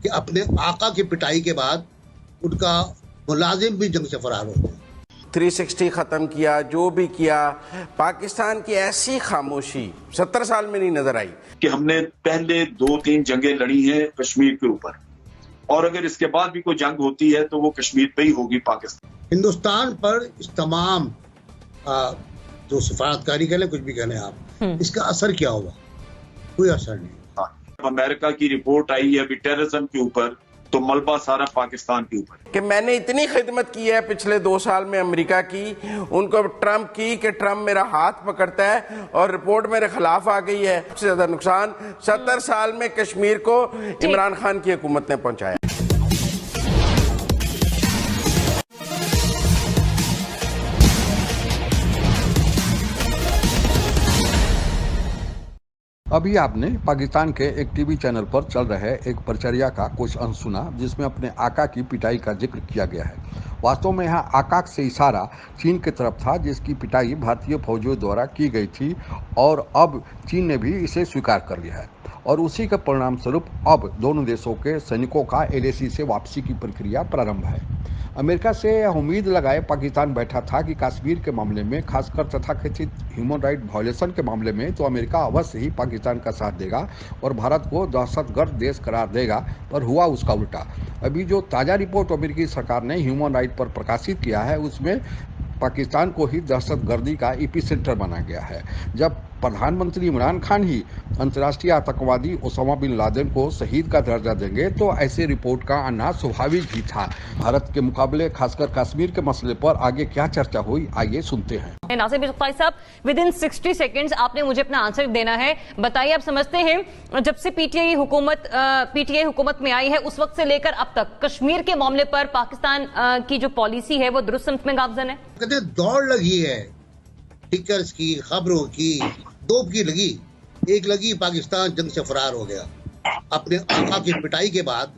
कि अपने आका की पिटाई के बाद उनका मुलाजिम भी जंग से फरार हो गया। 360 ख़त्म किया, जो भी किया, पाकिस्तान की ऐसी खामोशी 70 साल में नहीं नजर आई कि हमने पहले 2-3 जंगें लड़ी हैं कश्मीर के ऊपर, और अगर इसके बाद भी कोई जंग होती है तो वो कश्मीर पे ही होगी, पाकिस्तान। हिंदुस्तान पर इस तमाम जो सिफारतकारी कह लें, कुछ भी कह लें आप, इसका असर क्या हुआ? कोई असर नहीं। अमेरिका की रिपोर्ट आई है अभी टेररिज्म के ऊपर, तो मलबा सारा पाकिस्तान के ऊपर कि मैंने इतनी खिदमत की है पिछले 2 साल में अमेरिका की, उनको ट्रंप की कि ट्रंप मेरा हाथ पकड़ता है और रिपोर्ट मेरे खिलाफ आ गई है। सबसे ज्यादा नुकसान 70 साल में कश्मीर को इमरान खान की हुकूमत ने पहुंचाया। अभी आपने पाकिस्तान के एक टीवी चैनल पर चल रहे एक परिचर्या का कुछ अंश सुना, जिसमें अपने आका की पिटाई का जिक्र किया गया है। वास्तव में यहाँ आका से इशारा चीन की तरफ था, जिसकी पिटाई भारतीय फौजियों द्वारा की गई थी और अब चीन ने भी इसे स्वीकार कर लिया है और उसी के परिणाम स्वरूप अब दोनों देशों के सैनिकों का LAC से वापसी की प्रक्रिया प्रारंभ है। अमेरिका से यह उम्मीद लगाए पाकिस्तान बैठा था कि कश्मीर के मामले में, खासकर तथाकथित ह्यूमन राइट वायलेशन के मामले में, तो अमेरिका अवश्य ही पाकिस्तान का साथ देगा और भारत को दहशतगर्द देश करार देगा, पर हुआ उसका उल्टा। अभी जो ताज़ा रिपोर्ट अमेरिकी सरकार ने ह्यूमन राइट पर प्रकाशित किया है, उसमें पाकिस्तान को ही दहशतगर्दी का एपिसेंटर बना गया है। जब प्रधानमंत्री इमरान खान ही अंतर्राष्ट्रीय आतंकवादी ओसामा बिन लादेन को शहीद का दर्जा देंगे, तो ऐसे रिपोर्ट का आना स्वाभाविक ही था। भारत के मुकाबले खासकर कश्मीर के मसले पर आगे क्या चर्चा हुई, आइए सुनते हैं। नासिर बिस्वाई साहब, विद इन 60 सेकेंड्स आपने मुझे अपना आंसर देना है। बताइए, आप समझते हैं जब से पीटीआई हुकूमत में आई है उस वक्त से लेकर अब तक कश्मीर के मामले पर पाकिस्तान की जो पॉलिसी है वो दुरुस्त समत में गामजन है? कहते दौड़ लगी है, टिकर्स की, खबरों की, दोप की लगी। एक लगी पाकिस्तान जंग से फरार हो गया। अपने आका की पिटाई के बाद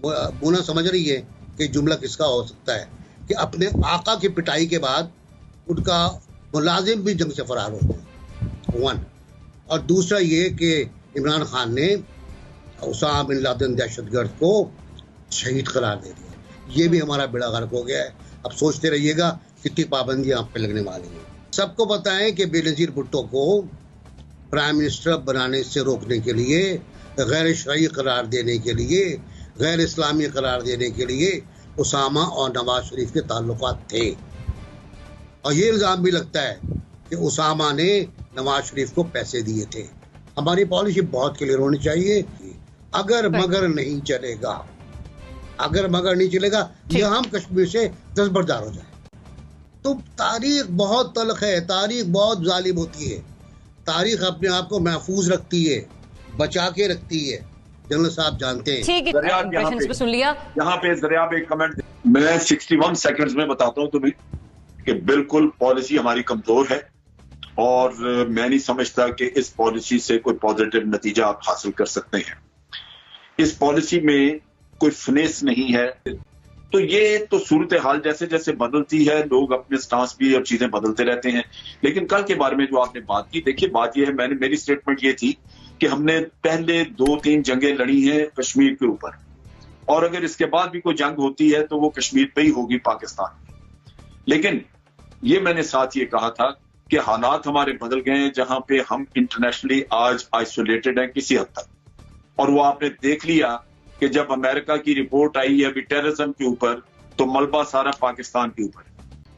बोना समझ रही है कि जुमला किसका हो सकता है कि अपने आका की पिटाई के बाद उनका मुलाजिम भी जंग से फरार हो गया, 1। और दूसरा ये कि इमरान खान ने ओसामा बिन लादेन दहशतगर्द को शहीद करार दे दिया। ये भी हमारा बेड़ा गर्क हो गया है। अब सोचते रहिएगा कितनी पाबंदियां आप पे लगने वाली हैं। सबको पता है कि बेनजीर भुट्टो को प्राइम मिनिस्टर बनाने से रोकने के लिए, गैर शरई करार देने के लिए, गैर इस्लामी करार देने के लिए ओसामा और नवाज शरीफ के ताल्लुकात थे। और ये इल्ज़ाम भी लगता है कि ओसामा ने नवाज शरीफ को पैसे दिए थे। हमारी पॉलिसी बहुत क्लियर होनी चाहिए। अगर मगर नहीं चलेगा, अगर मगर नहीं चलेगा, ये हम कश्मीर से दस्तबरदार हो जाए। तो तारीख बहुत तल्ख है, तारीख बहुत जालिम होती है। तारीख अपने आप को महफूज रखती है, बचा के रखती है। जनरल साहब जानते हैं। ठीक है, सुन लिया। यहाँ पे जरिया एक कमेंट मैं 61 सेकंड्स में बताता हूँ तुम्हें कि बिल्कुल पॉलिसी हमारी कमजोर है और मैं नहीं समझता कि इस पॉलिसी से कोई पॉजिटिव नतीजा आप हासिल कर सकते हैं। इस पॉलिसी में कोई फिनेस नहीं है। तो ये तो सूरत हाल जैसे जैसे बदलती है, लोग अपने स्टांस भी और चीजें बदलते रहते हैं। लेकिन कल के बारे में जो आपने बात की, देखिए बात ये है, मेरी स्टेटमेंट ये थी कि हमने पहले 2-3 जंगें लड़ी हैं कश्मीर के ऊपर, और अगर इसके बाद भी कोई जंग होती है तो वो कश्मीर पे ही होगी, पाकिस्तान। लेकिन ये मैंने साथ ये कहा था कि हालात हमारे बदल गए हैं, जहां पे हम इंटरनेशनली आज आइसोलेटेड हैं किसी हद तक। और वो आपने देख लिया कि जब अमेरिका की रिपोर्ट आई है अभी टेररिज्म के ऊपर, तो मलबा सारा पाकिस्तान के ऊपर,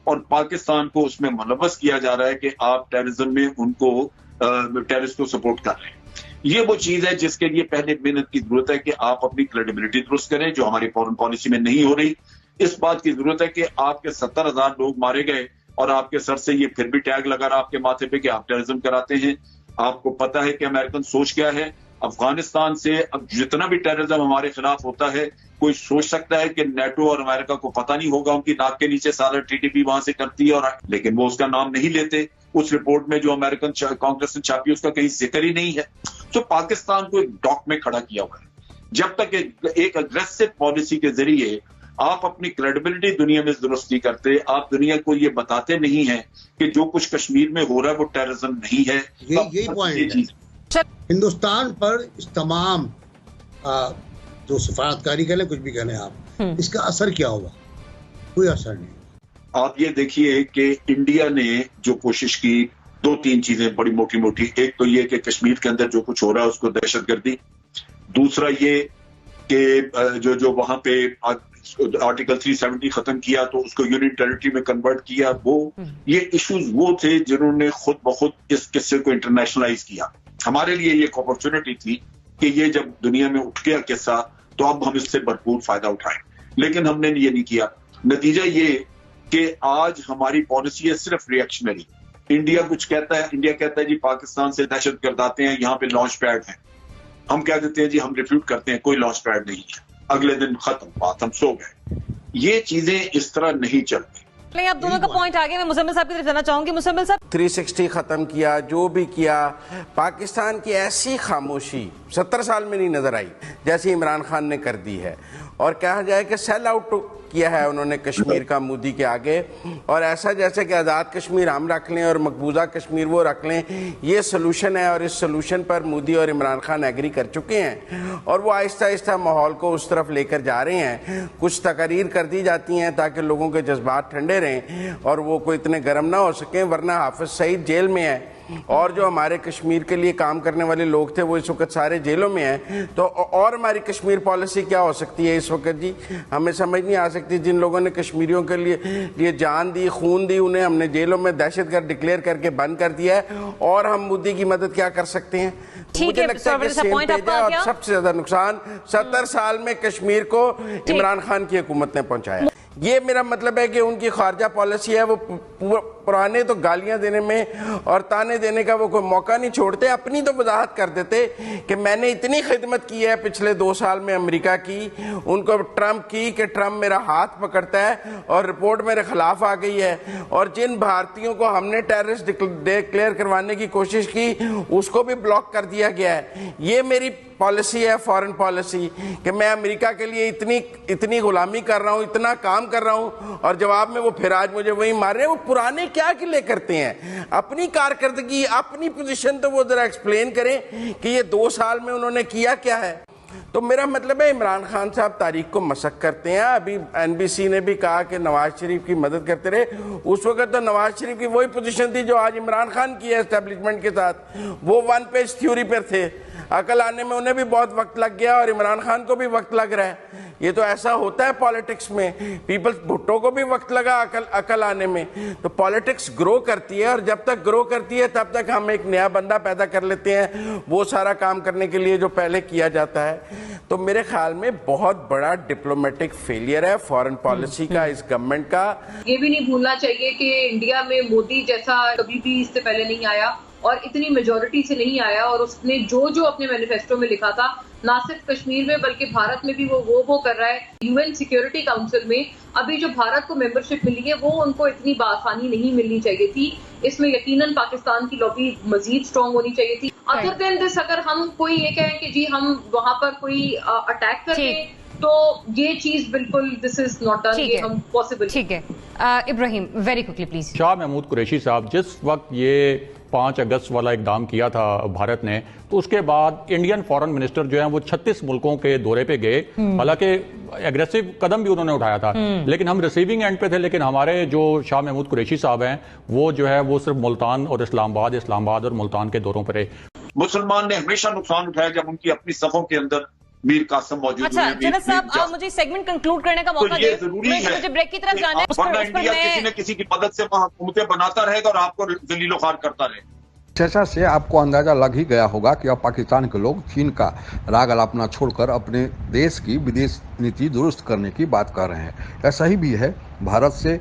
और पाकिस्तान को उसमें मुलव्वस किया जा रहा है कि आप टेररिज्म में उनको टेररिस्ट को सपोर्ट कर रहे हैं। ये वो चीज है जिसके लिए पहले मेहनत की जरूरत है कि आप अपनी क्रेडिबिलिटी दुरुस्त करें, जो हमारी फॉरेन पॉलिसी में नहीं हो रही। इस बात की जरूरत है कि आपके 70,000 लोग मारे गए और आपके सर से ये फिर भी टैग लगा रहा आपके माथे पे कि आप टेररिज्म कराते हैं। आपको पता है कि अमेरिकन सोच क्या है। अफगानिस्तान से अब जितना भी टेररिज्म हमारे खिलाफ होता है, कोई सोच सकता है कि नेटो और अमेरिका को पता नहीं होगा, उनकी नाक के नीचे सारा TTP वहां से करती है, और लेकिन वो उसका नाम नहीं लेते। उस रिपोर्ट में जो अमेरिकन कांग्रेस ने छापी उसका कहीं जिक्र ही नहीं है। तो पाकिस्तान को एक डॉक में खड़ा किया हुआ है। जब तक एक अग्रेसिव पॉलिसी के जरिए आप अपनी क्रेडिबिलिटी दुनिया में दुरुस्त नहीं करते, आप दुनिया को ये बताते नहीं है कि जो कुछ कश्मीर में हो रहा है वो टेररिज्म नहीं है। यही पॉइंट है। हिंदुस्तान पर इस तमाम जो सफारतकारी कह लें, कुछ भी कह लें आप, इसका असर क्या होगा? कोई असर नहीं। आप ये देखिए कि इंडिया ने जो कोशिश की, 2-3 चीजें बड़ी मोटी मोटी। एक तो ये कि कश्मीर के अंदर जो कुछ हो रहा है उसको दहशतगर्दी, दूसरा ये कि जो वहां पे आर्टिकल 370 खत्म किया तो उसको यूनियन टेरिटरी में कन्वर्ट किया, वो ये इश्यूज वो थे जिन्होंने खुद ब खुद इस किस्से को इंटरनेशनलाइज किया। हमारे लिए ये एक अपॉर्चुनिटी थी कि ये जब दुनिया में उठ गया किस्सा तो अब हम इससे भरपूर फायदा उठाएं, लेकिन हमने ये नहीं किया। नतीजा ये कि आज हमारी पॉलिसी है सिर्फ रिएक्शनरी। इंडिया कुछ कहता है, इंडिया कहता है जी पाकिस्तान से दहशतगर्द आते हैं, यहाँ पे लॉन्च पैड है, हम कह देते हैं जी हम रिफ्यूट करते हैं, कोई लॉन्च पैड नहीं है, अगले दिन खत्म बात, हम सो गए। ये चीजें इस तरह नहीं चलती। आप दोनों का पॉइंट आगे मैं मुजम्मिल साहब की तरफ जाना चाहूंगी। मुजम्मिल साहब, 360 खत्म किया, जो भी किया, पाकिस्तान की ऐसी खामोशी 70 साल में नहीं नजर आई जैसे इमरान खान ने कर दी है। और कहा जाए कि सेल आउट किया है उन्होंने कश्मीर का मोदी के आगे, और ऐसा जैसे कि आज़ाद कश्मीर हम रख लें और मकबूजा कश्मीर वो रख लें, ये सोल्यूशन है। और इस सोल्यूशन पर मोदी और इमरान खान एग्री कर चुके हैं और वो आहिस्ता आहिस्ता माहौल को उस तरफ लेकर जा रहे हैं। कुछ तकरीर कर दी जाती हैं ताकि लोगों के जज्बात ठंडे रहें और वो कोई इतने गर्म ना हो सकें, वरना हाफिज सईद जेल में है और जो हमारे कश्मीर के लिए काम करने वाले लोग थे वो इस वक्त सारे जेलों में हैं। तो और हमारी कश्मीर पॉलिसी क्या हो सकती है इस वक्त जी? हमें समझ नहीं आ सकती। जिन लोगों ने कश्मीरियों के लिए जान दी, खून दी, उन्हें हमने जेलों में दहशतगर्द डिक्लेयर करके बंद कर दिया है, और हम मोदी की मदद क्या कर सकते हैं? मुझे लगता है कि सेम पेज है। और सबसे ज्यादा नुकसान 70 साल में कश्मीर को इमरान खान की हुकूमत ने पहुंचाया। ये मेरा मतलब है कि उनकी खारजा पॉलिसी है, वो पुराने तो गालियां देने में और ताने देने का वो कोई मौका नहीं छोड़ते। अपनी तो वजाहत कर देते कि मैंने इतनी खिदमत की है पिछले 2 साल में अमेरिका की, उनको ट्रम्प की कि ट्रम्प मेरा हाथ पकड़ता है और रिपोर्ट मेरे खिलाफ आ गई है, और जिन भारतीयों को हमने टेररिस्ट डिक्लेयर करवाने की कोशिश की उसको भी ब्लॉक कर दिया गया है। ये मेरी पॉलिसी है, फॉरेन पॉलिसी, कि मैं अमेरिका के लिए इतनी गुलामी कर रहा हूं, इतना काम कर रहा हूं, और जवाब में वो फिर आज मुझे वही मार रहे हैं। वो पुराने क्या के लिए करते हैं? अपनी कारकर्दगी, अपनी पोजीशन तो वो जरा एक्सप्लेन करें कि ये 2 साल में उन्होंने किया क्या है। तो मेरा मतलब है इमरान खान साहब तारीख को मशक करते हैं। अभी NBC ने भी कहा कि नवाज शरीफ की मदद करते रहे। उस वक्त तो नवाज शरीफ की वही पोजीशन थी जो आज इमरान खान की है एस्टेब्लिशमेंट के साथ। वो 1 पेज थ्योरी पर थे, अकल आने में उन्हें भी बहुत वक्त लग गया और इमरान खान को भी वक्त लग रहा है। ये तो ऐसा होता है पॉलिटिक्स में। पीपल्स भुट्टो को भी वक्त लगा अकल आने में। तो पॉलिटिक्स ग्रो करती है, और जब तक ग्रो करती है तब तक हम एक नया बंदा पैदा कर लेते हैं वो सारा काम करने के लिए जो पहले किया जाता है। तो मेरे ख्याल में बहुत बड़ा डिप्लोमेटिक फेलियर है फॉरेन पॉलिसी का इस गवर्नमेंट का। ये भी नहीं भूलना चाहिए कि इंडिया में मोदी जैसा कभी भी इससे पहले नहीं आया और इतनी मेजोरिटी से नहीं आया, और उसने जो अपने मैनिफेस्टो में लिखा था, ना सिर्फ कश्मीर में बल्कि भारत में भी वो कर रहा है। UN सिक्योरिटी काउंसिल में अभी जो भारत को मेंबरशिप मिली है वो उनको इतनी आसानी नहीं मिलनी चाहिए थी। इसमें यकीनन पाकिस्तान की लॉबी मजीद स्ट्रांग होनी चाहिए थी। अदर देन दिस, अगर हम कोई ये कहें कि जी हम वहां पर कोई अटैक करके, तो ये चीज बिल्कुल दिस इज नॉट डन, ये हम पॉसिबल। ठीक है Ibrahim, very quickly please. Shah Mahmood Qureshi साहब, जिस वक्त ये 5 अगस्त वाला इकदाम किया था भारत ने, तो उसके बाद इंडियन फॉरेन मिनिस्टर जो है वो 36 मुल्कों के दौरे पे गए। हालांकि एग्रेसिव कदम भी उन्होंने उठाया था, लेकिन हम रिसीविंग एंड पे थे। लेकिन हमारे जो शाह महमूद कुरैशी साहब हैं वो जो है वो सिर्फ मुल्तान और इस्लामाबाद और मुल्तान के दौरों पर रहे। मुसलमान ने हमेशा नुकसान उठाया जब उनकी अपनी सफ़ों के अंदर मीर कासिम मौजूद। अच्छा जनाब साहब, आप मुझे सेगमेंट कंक्लूड करने का मौका दें। मुझे ब्रेक की तरफ जाना है। वरना इंडिया किसी न किसी की मदद से हुकूमतें बनाता रहेगा और आपको जलीलो ख्वार करता रहेगा। चर्चा से आपको अंदाजा लग ही गया होगा कि अब पाकिस्तान के लोग चीन का राग अलापना छोड़कर अपने देश की विदेश नीति दुरुस्त करने की बात कर रहे हैं। ऐसा ही भी है, भारत से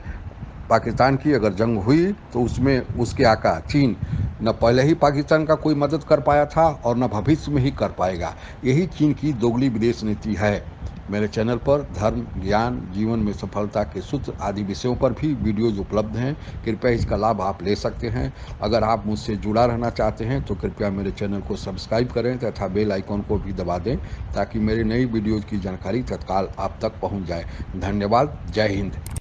पाकिस्तान की अगर जंग हुई तो उसमें उसके आका चीन न पहले ही पाकिस्तान का कोई मदद कर पाया था और न भविष्य में ही कर पाएगा। यही चीन की दोगली विदेश नीति है। मेरे चैनल पर धर्म, ज्ञान, जीवन में सफलता के सूत्र आदि विषयों पर भी वीडियोज उपलब्ध हैं। कृपया इसका लाभ आप ले सकते हैं। अगर आप मुझसे जुड़ा रहना चाहते हैं तो कृपया मेरे चैनल को सब्सक्राइब करें तथा बेल आइकॉन को भी दबा दें ताकि मेरी नई वीडियोज की जानकारी तत्काल आप तक पहुंच जाए। धन्यवाद। जय हिंद।